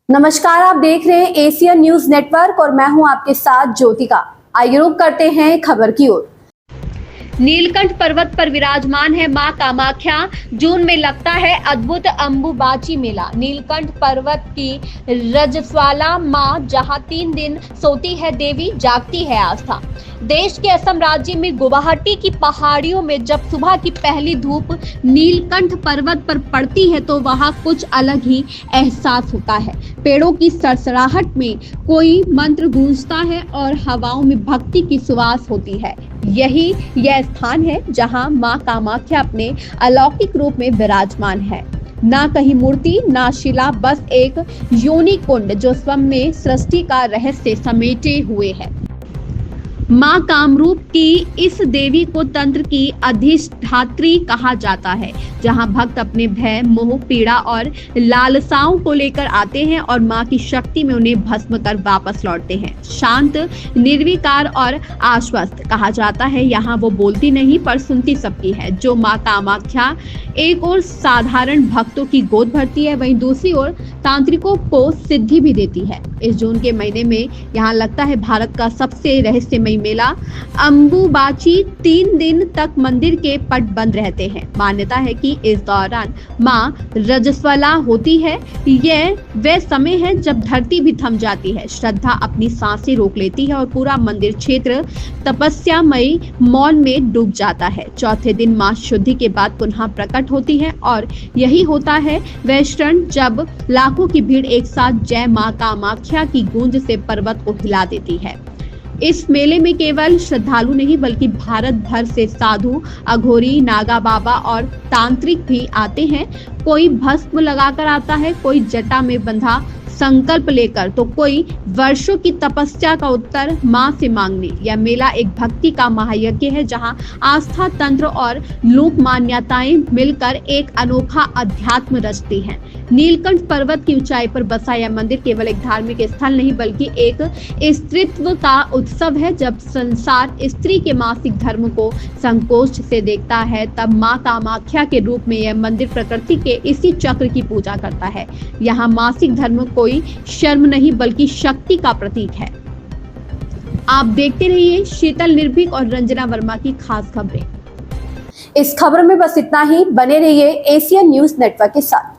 नमस्कार, आप देख रहे हैं एशियन न्यूज नेटवर्क और मैं हूं आपके साथ ज्योतिका। आइए रुक करते हैं खबर की ओर। नीलकंठ पर्वत पर विराजमान है मां कामाख्या। जून में लगता है अद्भुत अंबुबाची मेला। नीलकंठ पर्वत की रजस्वाला मां जहां 3 दिन सोती है देवी, जागती है आस्था। देश के असम राज्य में गुवाहाटी की पहाड़ियों में जब सुबह की पहली धूप नीलकंठ पर्वत पर पड़ती है तो वहां कुछ अलग ही एहसास होता है। पेड़ों की सरसराहट में कोई मंत्र गूंजता है और हवाओं में भक्ति की सुवास होती है। यही यह स्थान है जहां मां कामाख्या अपने अलौकिक रूप में विराजमान है। ना कहीं मूर्ति, ना शिला, बस एक योनि कुंड जो स्वयं में सृष्टि का रहस्य समेटे हुए है। मां कामरूप की इस देवी को तंत्र की अधिष्ठात्री कहा जाता है, जहां भक्त अपने भय, मोह, पीड़ा और लालसाओं को लेकर आते हैं और मां की शक्ति में उन्हें भस्म कर वापस लौटते हैं। शांत, निर्विकार और आश्वस्त कहा जाता है। यहाँ वो बोलती नहीं पर सुनती सबकी है। जो मां कामाख्या एक और साधारण भक्तों की गोद भरती है, वहीं दूसरी ओर तांत्रिकों को सिद्धि भी देती है। इस जून के महीने में यहाँ लगता है भारत का सबसे रहस्यमयी मेला अंबुबाची। 3 दिन तक मंदिर के पट बंद रहते हैं। मान्यता है कि इस दौरान मां रजस्वला होती है। यह वह समय है जब धरती भी थम जाती है, श्रद्धा अपनी सांसें रोक लेती है और पूरा मंदिर क्षेत्र तपस्यामयी मौन में डूब जाता है। चौथे दिन मां शुद्धि के बाद पुनः प्रकट होती है और यही होता है वह क्षण जब लाखों की भीड़ एक साथ जय मां कामाख्या की गूंज से पर्वत को हिला देती है। इस मेले में केवल श्रद्धालु नहीं बल्कि भारत भर से साधु, अघोरी, नागा बाबा और तांत्रिक भी आते हैं। कोई भस्म लगाकर आता है, कोई जटा में बंधा संकल्प लेकर, तो कोई वर्षों की तपस्या का उत्तर मां से मांगने। यह मेला एक भक्ति का महायज्ञ है जहां आस्था, तंत्र और लोक मान्यताएं मिलकर एक अनोखा अध्यात्म रचती हैं। नीलकंठ पर्वत की ऊंचाई पर बसा यह मंदिर केवल एक धार्मिक स्थल नहीं बल्कि एक स्त्रीत्व का उत्सव है। जब संसार स्त्री के मासिक धर्म को संकोच से देखता है, तब मां कामाख्या के रूप में यह मंदिर प्रकृति के इसी चक्र की पूजा करता है। यहाँ मासिक धर्म कोई शर्म नहीं बल्कि शक्ति का प्रतीक है। आप देखते रहिए शीतल निर्भीक और रंजना वर्मा की खास खबरें। इस खबर में बस इतना ही। बने रहिए एशियन न्यूज नेटवर्क के साथ।